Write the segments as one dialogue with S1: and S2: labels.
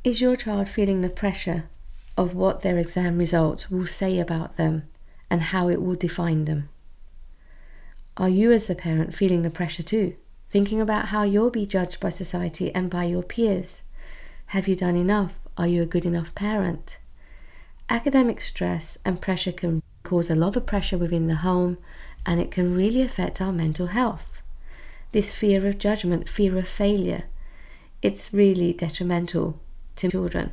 S1: Is your child feeling the pressure of what their exam results will say about them and how it will define them? Are you as a parent feeling the pressure too? Thinking about how you'll be judged by society and by your peers? Have you done enough? Are you a good enough parent? Academic stress and pressure can cause a lot of pressure within the home, and it can really affect our mental health. This fear of judgment, fear of failure, it's really detrimental to children.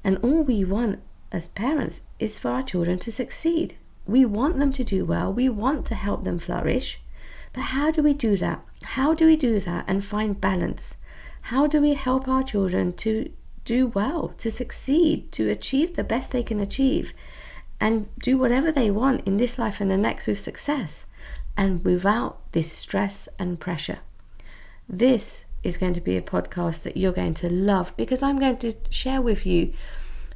S1: And all we want as parents is for our children to succeed. We want them to do well. We want to help them flourish. But how do we do that? How do we do that and find balance? How do we help our children to do well, to succeed, to achieve the best they can achieve, and do whatever they want in this life and the next with success, and without this stress and pressure? This is going to be a podcast that you're going to love, because I'm going to share with you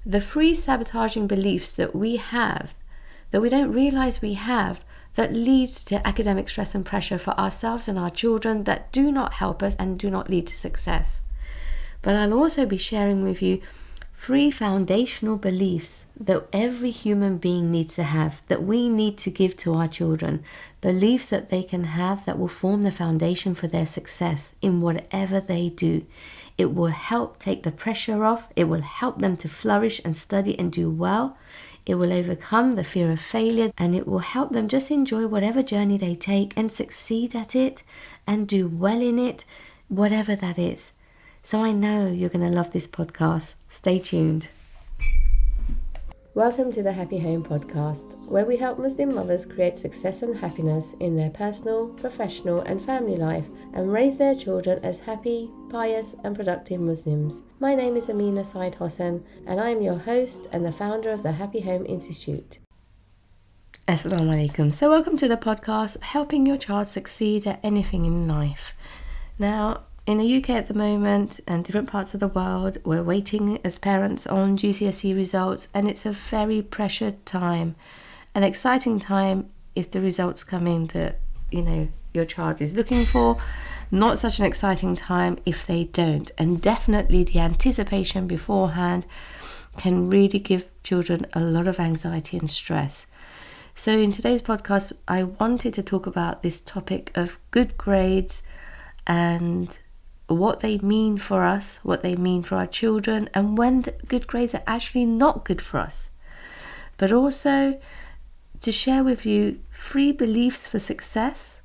S1: the free sabotaging beliefs that we have, that we don't realize we have, that leads to academic stress and pressure for ourselves and our children, that do not help us and do not lead to success. But I'll also be sharing with you three foundational beliefs that every human being needs to have, that we need to give to our children. Beliefs that they can have that will form the foundation for their success in whatever they do. It will help take the pressure off. It will help them to flourish and study and do well. It will overcome the fear of failure, and it will help them just enjoy whatever journey they take and succeed at it and do well in it, whatever that is. So I know you're going to love this podcast. Stay tuned. Welcome to the Happy Home Podcast, where we help Muslim mothers create success and happiness in their personal, professional and family life and raise their children as happy, pious and productive Muslims. My name is Sayed-Hossen and I am your host and the founder of the Happy Home Institute. Assalamu alaikum. So welcome to the podcast, helping your child succeed at anything in life. Now, in the UK at the moment and different parts of the world, we're waiting as parents on GCSE results, and it's a very pressured time, an exciting time if the results come in that your child is looking for. Not such an exciting time if they don't, and definitely the anticipation beforehand can really give children a lot of anxiety and stress. So in today's podcast, I wanted to talk about this topic of good grades and what they mean for us, what they mean for our children, and when the good grades are actually not good for us. But also to share with you 3 beliefs for success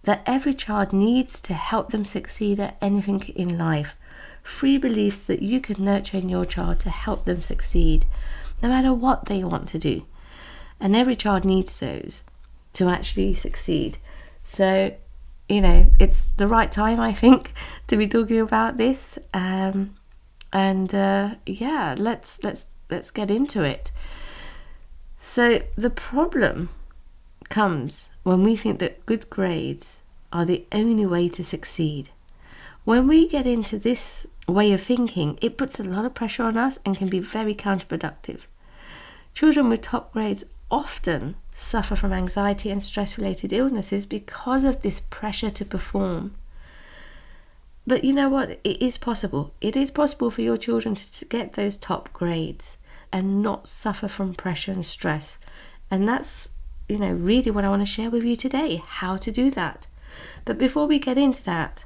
S1: that every child needs to help them succeed at anything in life. 3 beliefs that you can nurture in your child to help them succeed, no matter what they want to do. And every child needs those to actually succeed. So it's the right time, I think, to be talking about this. Let's get into it. So the problem comes when we think that good grades are the only way to succeed. When we get into this way of thinking, it puts a lot of pressure on us and can be very counterproductive. Children with top grades often suffer from anxiety and stress-related illnesses because of this pressure to perform. But you know what? It is possible. It is possible for your children to get those top grades and not suffer from pressure and stress. And that's, really what I want to share with you today, how to do that. But before we get into that,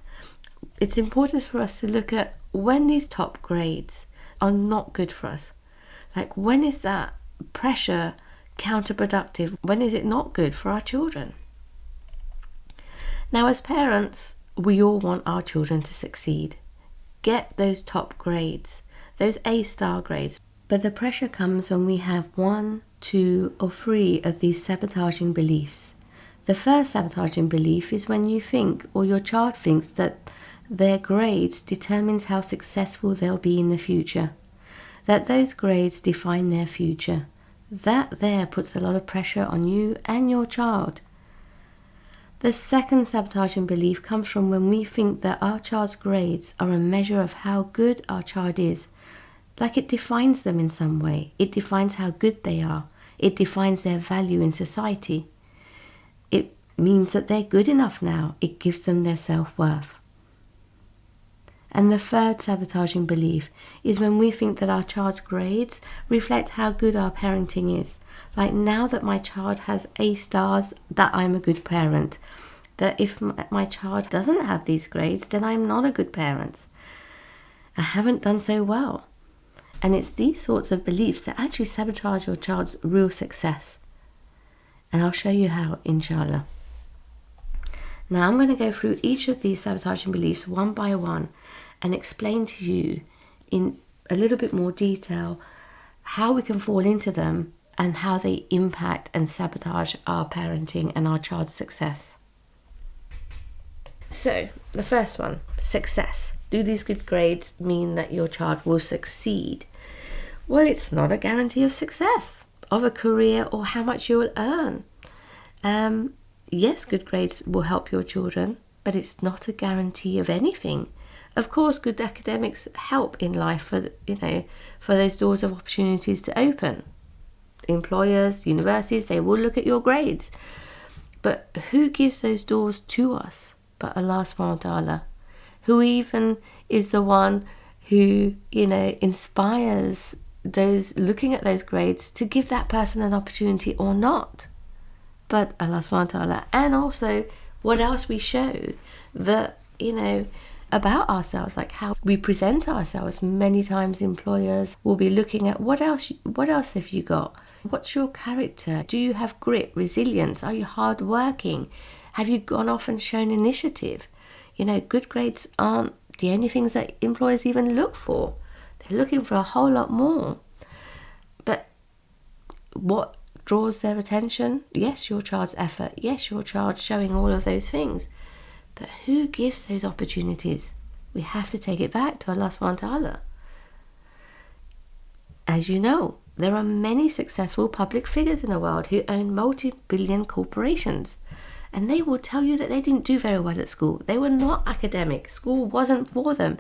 S1: it's important for us to look at when these top grades are not good for us. Like, when is that pressure counterproductive? When is it not good for our children? Now, as parents, we all want our children to succeed, get those top grades, those A-star grades. But the pressure comes when we have 1, 2 or 3 of these sabotaging beliefs. The first sabotaging belief is when you think, or your child thinks, that their grades determines how successful they'll be in the future, that those grades define their future. That there puts a lot of pressure on you and your child. The second sabotaging belief comes from when we think that our child's grades are a measure of how good our child is, like it defines them in some way. It defines how good they are. It defines their value in society. It means that they're good enough now. It gives them their self-worth. And the third sabotaging belief is when we think that our child's grades reflect how good our parenting is. Like, now that my child has A stars, that I'm a good parent. That if my child doesn't have these grades, then I'm not a good parent. I haven't done so well. And it's these sorts of beliefs that actually sabotage your child's real success. And I'll show you how, inshallah. Now I'm going to go through each of these sabotaging beliefs one by one and explain to you in a little bit more detail how we can fall into them and how they impact and sabotage our parenting and our child's success. So, the first one, success. Do these good grades mean that your child will succeed? Well, it's not a guarantee of success, of a career, or how much you'll earn. Yes, good grades will help your children, but it's not a guarantee of anything. Of course, good academics help in life for those doors of opportunities to open. Employers, universities, they will look at your grades. But who gives those doors to us but Allah subhanahu wa ta'ala? Who even is the one who, inspires those looking at those grades to give that person an opportunity or not? But Allah subhanahu wa ta'ala. And also what else we show that, about ourselves, like how we present ourselves. Many times employers will be looking at what else have you got? What's your character? Do you have grit, resilience? Are you hardworking? Have you gone off and shown initiative? Good grades aren't the only things that employers even look for. They're looking for a whole lot more. But what draws their attention? Yes, your child's effort. Yes, your child showing all of those things. But who gives those opportunities? We have to take it back to Allah subhanahu wa ta'ala. As you know, there are many successful public figures in the world who own multi-billion corporations. And they will tell you that they didn't do very well at school. They were not academic. School wasn't for them.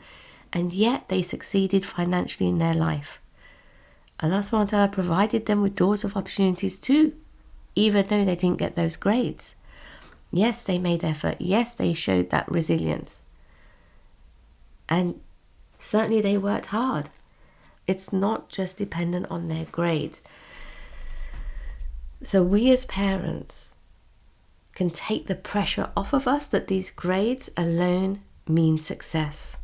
S1: And yet they succeeded financially in their life. Allah subhanahu wa ta'ala provided them with doors of opportunities too, even though they didn't get those grades. Yes, they made effort. Yes, they showed that resilience. And certainly they worked hard. It's not just dependent on their grades. So we as parents can take the pressure off of us that these grades alone mean success.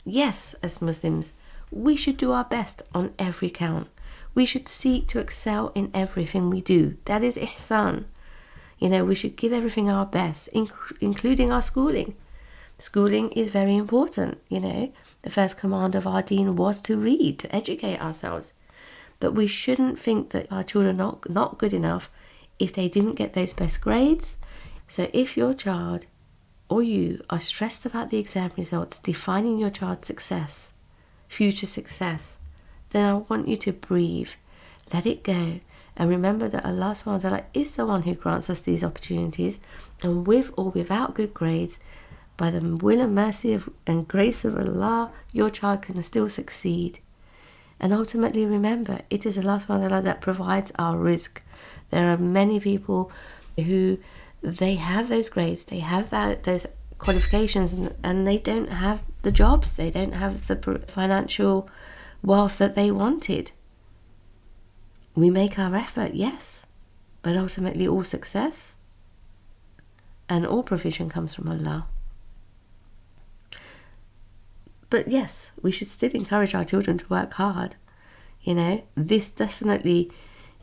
S1: Yes, as Muslims, we should do our best on every count. We should seek to excel in everything we do. That is ihsan. We should give everything our best, including our schooling. Schooling is very important. The first command of our deen was to read, to educate ourselves. But we shouldn't think that our children are not good enough if they didn't get those best grades. So if your child or you are stressed about the exam results defining your child's success, future success, then I want you to breathe, let it go, and remember that Allah subhanahu wa ta'ala is the one who grants us these opportunities, and with or without good grades, by the will and mercy and grace of Allah, your child can still succeed. And ultimately remember, it is Allah subhanahu wa ta'ala that provides our rizq. There are many people who they have those grades, they have those qualifications, and they don't have the jobs, they don't have the financial wealth that they wanted. We make our effort, yes, but ultimately all success and all provision comes from Allah. But yes, we should still encourage our children to work hard. This definitely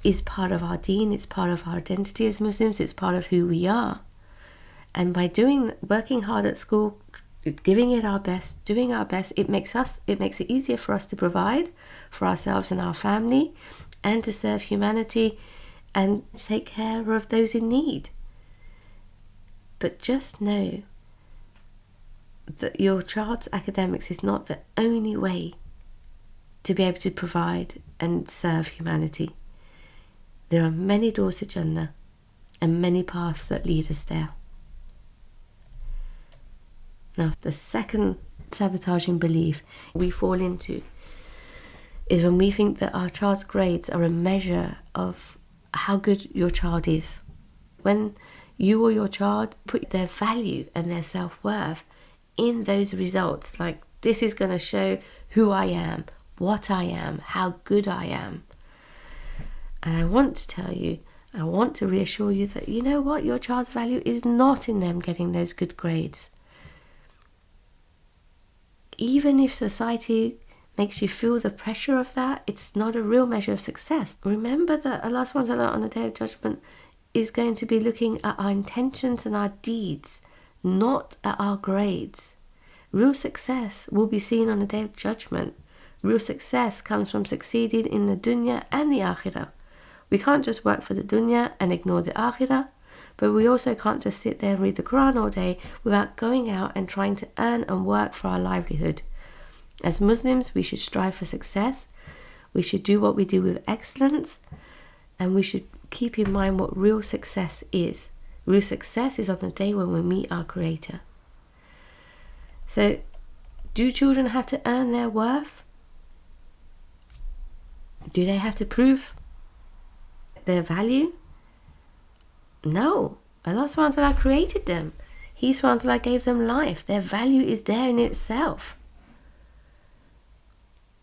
S1: is part of our deen, it's part of our identity as Muslims, it's part of who we are. And by working hard at school, giving it our best, doing our best, it makes it easier for us to provide for ourselves and our family, and to serve humanity and take care of those in need. But just know that your child's academics is not the only way to be able to provide and serve humanity. There are many doors to Jannah and many paths that lead us there. Now, the second sabotaging belief we fall into is when we think that our child's grades are a measure of how good your child is. When you or your child put their value and their self-worth in those results, like This is going to show who I am, what I am, how good I am. And I want to tell you, I want to reassure you that you know what? Your child's value is not in them getting those good grades. Even if society makes you feel the pressure of that, it's not a real measure of success. Remember that Allah subhanahu wa ta'ala on the Day of Judgment is going to be looking at our intentions and our deeds, not at our grades. Real success will be seen on the Day of Judgment. Real success comes from succeeding in the dunya and the akhirah. We can't just work for the dunya and ignore the akhirah, but we also can't just sit there and read the Quran all day without going out and trying to earn and work for our livelihood. As Muslims, we should strive for success. We should do what we do with excellence, and we should keep in mind what real success is. Real success is on the day when we meet our Creator. So, do children have to earn their worth? Do they have to prove their value? No. Allah subhanahu wa ta'ala created them. He subhanahu wa ta'ala gave them life. Their value is there in itself.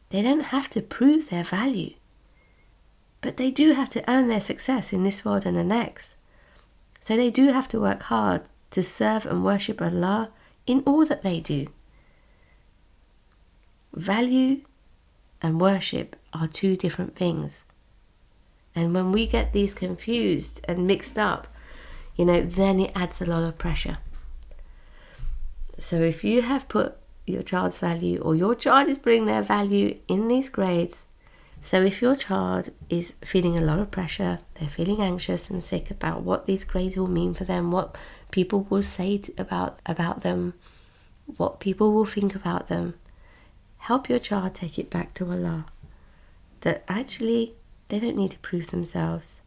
S1: They don't have to prove their value. But they do have to earn their success in this world and the next. So they do have to work hard to serve and worship Allah in all that they do. Value and worship are two different things. And when we get these confused and mixed up, then it adds a lot of pressure. So if you have put your child's value, or your child is putting their value in these grades, so if your child is feeling a lot of pressure, they're feeling anxious and sick about what these grades will mean for them, what people will say about them, what people will think about them, help your child take it back to Allah. That actually, they don't need to prove themselves.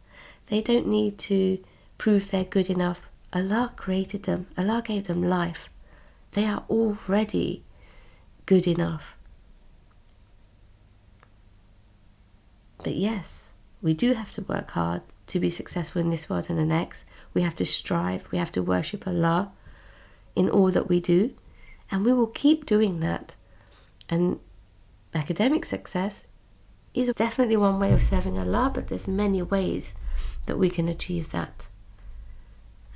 S1: They don't need to prove they're good enough. Allah created them. Allah gave them life. They are already good enough. But yes, we do have to work hard to be successful in this world and the next. We have to strive. We have to worship Allah in all that we do. And we will keep doing that. And academic success is definitely one way of serving Allah, but there's many ways that we can achieve that.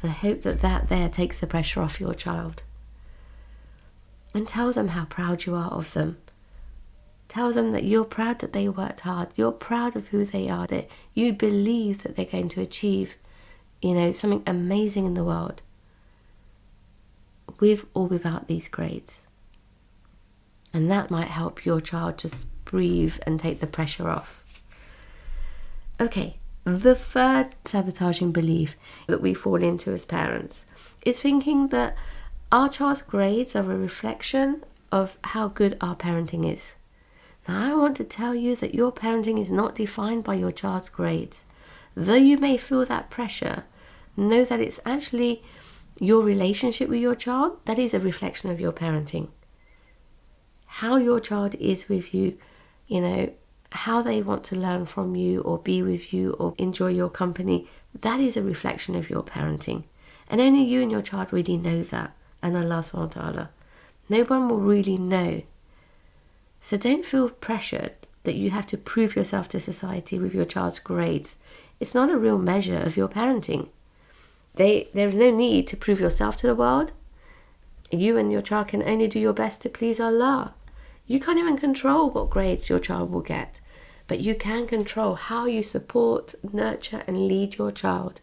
S1: And I hope that there takes the pressure off your child. And tell them how proud you are of them. Tell them that you're proud that they worked hard. You're proud of who they are. That you believe that they're going to achieve, something amazing in the world. With or without these grades. And that might help your child just breathe and take the pressure off. Okay, the third sabotaging belief that we fall into as parents is thinking that our child's grades are a reflection of how good our parenting is. Now, I want to tell you that your parenting is not defined by your child's grades. Though you may feel that pressure, know that it's actually your relationship with your child that is a reflection of your parenting. How your child is with you, how they want to learn from you or be with you or enjoy your company, that is a reflection of your parenting. And only you and your child really know that, and Allah subhanahu wa ta'ala. No one will really know. So don't feel pressured that you have to prove yourself to society with your child's grades. It's not a real measure of your parenting. There's no need to prove yourself to the world. You and your child can only do your best to please Allah. You can't even control what grades your child will get, but you can control how you support, nurture and lead your child.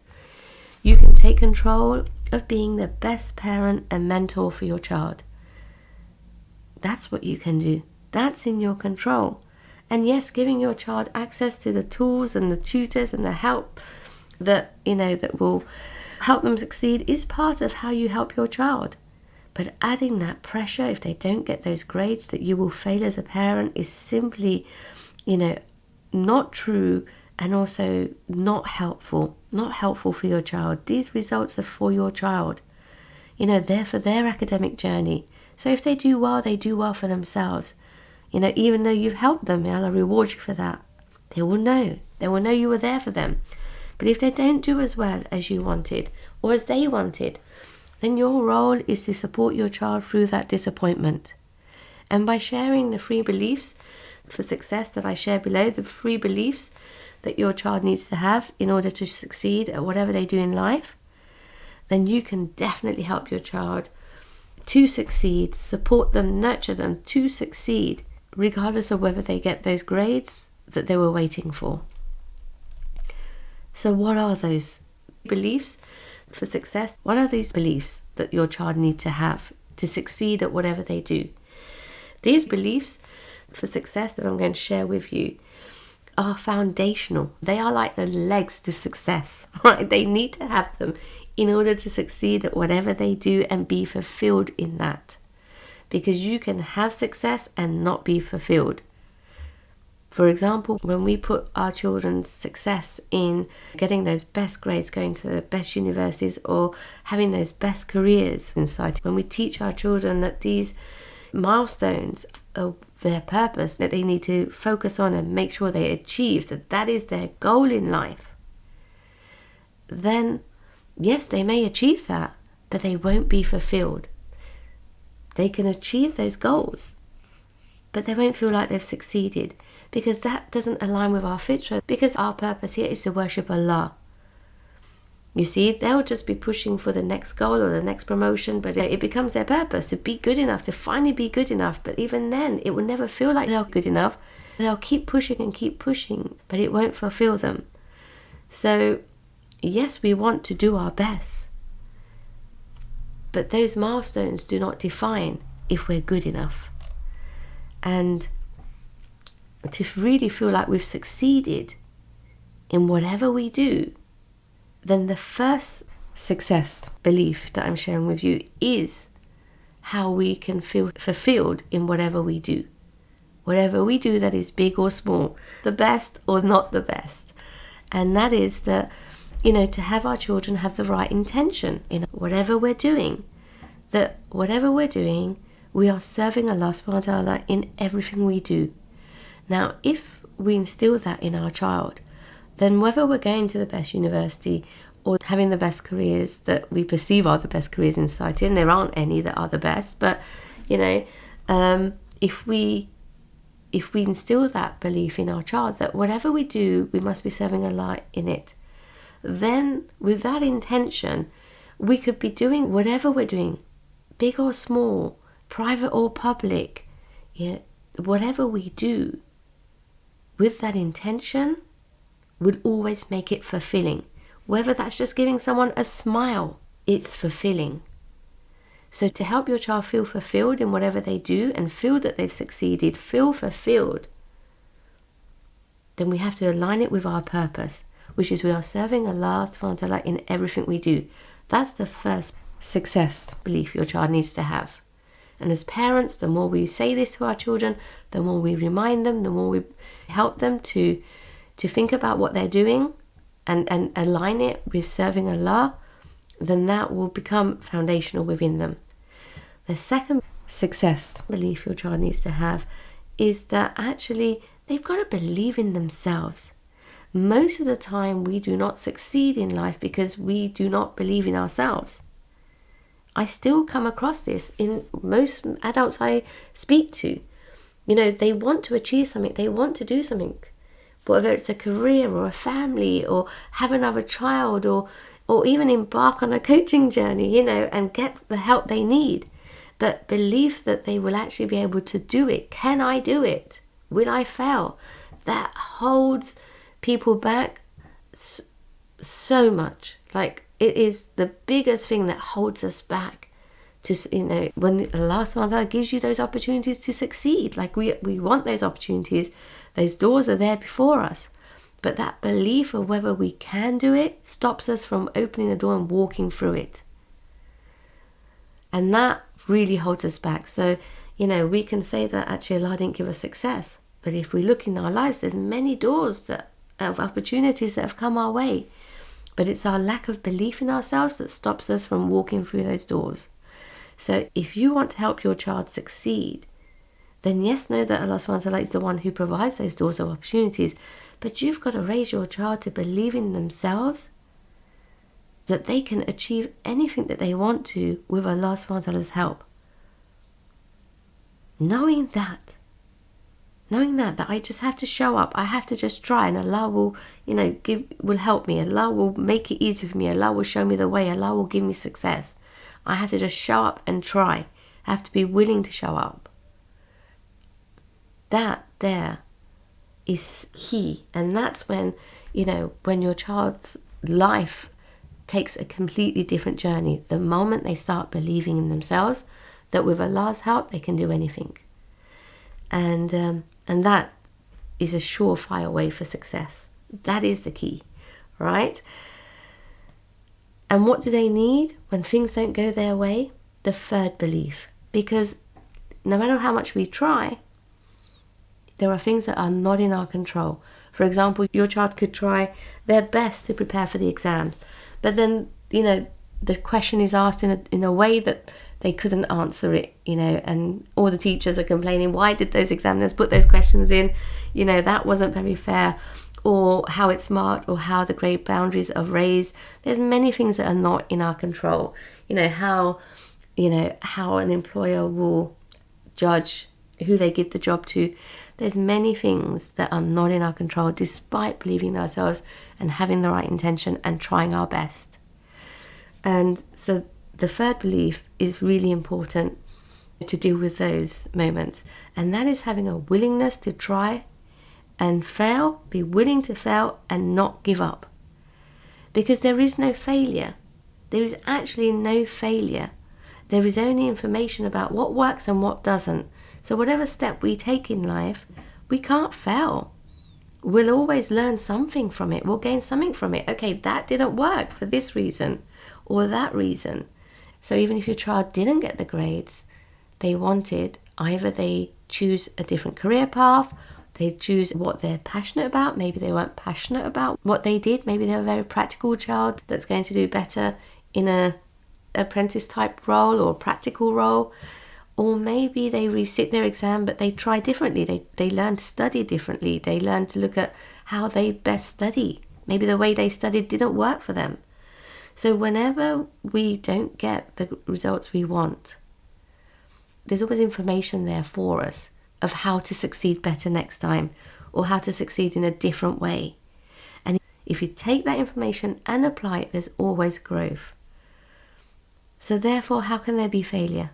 S1: You can take control of being the best parent and mentor for your child. That's what you can do. That's in your control. And yes, giving your child access to the tools and the tutors and the help that will help them succeed is part of how you help your child. But adding that pressure, if they don't get those grades, that you will fail as a parent is simply, not true and also not helpful for your child. These results are for your child. They're for their academic journey. So if they do well for themselves. Even though you've helped them, Allah reward you for that. They will know you were there for them. But if they don't do as well as you wanted or as they wanted, then your role is to support your child through that disappointment And by sharing the 3 beliefs for success that I share below, the 3 beliefs that your child needs to have in order to succeed at whatever they do in life, then you can definitely help your child to succeed, support them, nurture them to succeed, regardless of whether they get those grades that they were waiting for. So what are those beliefs for success? What are these beliefs that your child needs to have to succeed at whatever they do? These beliefs for success that I'm going to share with you are foundational. They are like the legs to success, right? They need to have them in order to succeed at whatever they do and be fulfilled in that. Because you can have success and not be fulfilled. For example, when we put our children's success in getting those best grades, going to the best universities, or having those best careers in society, when we teach our children that these milestones are their purpose, that they need to focus on and make sure they achieve, that is their goal in life, then yes, they may achieve that, but they won't be fulfilled. They can achieve those goals, but they won't feel like they've succeeded, because that doesn't align with our fitra, because our purpose here is to worship Allah. You see, they'll just be pushing for the next goal or the next promotion, but it becomes their purpose to be good enough, to finally be good enough. But even then, it will never feel like they're good enough. They'll keep pushing, but it won't fulfill them. So, yes, we want to do our best, but those milestones do not define if we're good enough. And to really feel like we've succeeded in whatever we do, then the first success belief that I'm sharing with you is how we can feel fulfilled in whatever we do. Whatever we do that is big or small, the best or not the best. And that is that, to have our children have the right intention in whatever we're doing. That whatever we're doing, we are serving Allah subhanahu wa ta'ala in everything we do. Now, if we instill that in our child, then whether we're going to the best university or having the best careers that we perceive are the best careers in society, and there aren't any that are the best, but if we instill that belief in our child that whatever we do, we must be serving Allah in it, then with that intention, we could be doing whatever we're doing, big or small, private or public, whatever we do, with that intention, will always make it fulfilling. Whether that's just giving someone a smile, it's fulfilling. So to help your child feel fulfilled in whatever they do and feel that they've succeeded, feel fulfilled, then we have to align it with our purpose, which is we are serving Allah subhanahu wa ta'ala in everything we do. That's the first success belief your child needs to have. And as parents, the more we say this to our children, the more we remind them, the more we help them to think about what they're doing and align it with serving Allah, then that will become foundational within them. The second success belief your child needs to have is that actually they've got to believe in themselves. Most of the time we do not succeed in life because we do not believe in ourselves. I still come across this in most adults I speak to. They want to achieve something, they want to do something, whether it's a career or a family or have another child or even embark on a coaching journey, and get the help they need. But belief that they will actually be able to do it. Can I do it? Will I fail? That holds people back so much. Like, it is the biggest thing that holds us back. When Allah subhanahu wa ta'ala gives you those opportunities to succeed, like we want those opportunities, those doors are there before us, but that belief of whether we can do it stops us from opening the door and walking through it, and that really holds us back. So we can say that actually Allah didn't give us success, but if we look in our lives, there's many doors of opportunities that have come our way, but it's our lack of belief in ourselves that stops us from walking through those doors. So if you want to help your child succeed, then yes, know that Allah subhanahu wa ta'ala is the one who provides those doors of opportunities, but you've got to raise your child to believe in themselves, that they can achieve anything that they want to with Allah subhanahu wa ta'ala's help. knowing that I just have to show up, I have to just try, and Allah will, will help me. Allah will make it easy for me. Allah will show me the way. Allah will give me success. I have to just show up and try. I have to be willing to show up. That there is key, and that's when, when your child's life takes a completely different journey. The moment they start believing in themselves, that with Allah's help they can do anything, and that is a surefire way for success. That is the key, right? And what do they need when things don't go their way? The third belief. Because no matter how much we try, there are things that are not in our control. For example, your child could try their best to prepare for the exams, but then, the question is asked in a way that they couldn't answer it, and all the teachers are complaining, why did those examiners put those questions in? That wasn't very fair, or how it's marked, or how the grade boundaries are raised. There's many things that are not in our control. How an employer will judge who they give the job to. There's many things that are not in our control, despite believing in ourselves and having the right intention and trying our best. And so the third belief is really important to deal with those moments, and that is having a willingness to try and fail, be willing to fail and not give up. Because there is no failure. There is actually no failure. There is only information about what works and what doesn't. So whatever step we take in life, we can't fail. We'll always learn something from it. We'll gain something from it. Okay, that didn't work for this reason or that reason. So even if your child didn't get the grades they wanted, either they choose a different career path, they choose what they're passionate about. Maybe they weren't passionate about what they did. Maybe they're a very practical child that's going to do better in a apprentice type role or practical role. Or maybe they resit their exam, but they try differently. They learn to study differently. They learn to look at how they best study. Maybe the way they studied didn't work for them. So whenever we don't get the results we want, there's always information there for us of how to succeed better next time, or how to succeed in a different way. And if you take that information and apply it, there's always growth. So therefore, how can there be failure?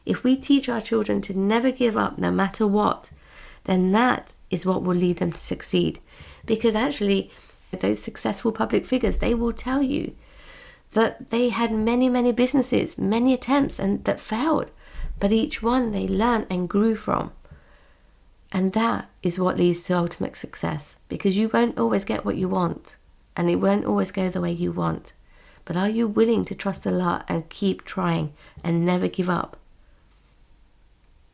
S1: If we teach our children to never give up no matter what, then that is what will lead them to succeed. Because actually, those successful public figures, they will tell you that they had many, many businesses, many attempts, and that failed. But each one they learned and grew from. And that is what leads to ultimate success. Because you won't always get what you want, and it won't always go the way you want. But are you willing to trust Allah and keep trying and never give up?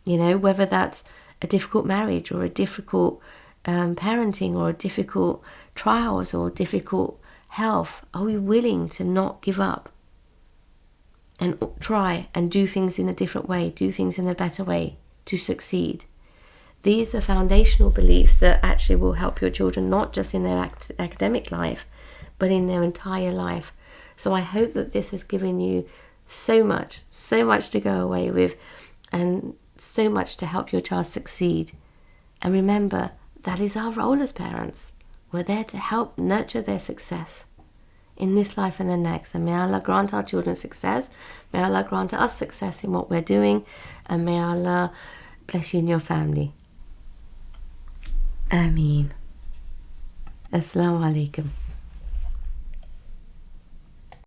S1: Whether that's a difficult marriage or a difficult parenting or a difficult trials or difficult health, are we willing to not give up and try and do things in a different way, do things in a better way to succeed? These are foundational beliefs that actually will help your children, not just in their academic life, but in their entire life. So I hope that this has given you so much to go away with, and so much to help your child succeed. And remember, that is our role as parents. We're there to help nurture their success in this life and the next. And may Allah grant our children success. May Allah grant us success in what we're doing. And may Allah bless you and your family. Ameen. Assalamu alaikum.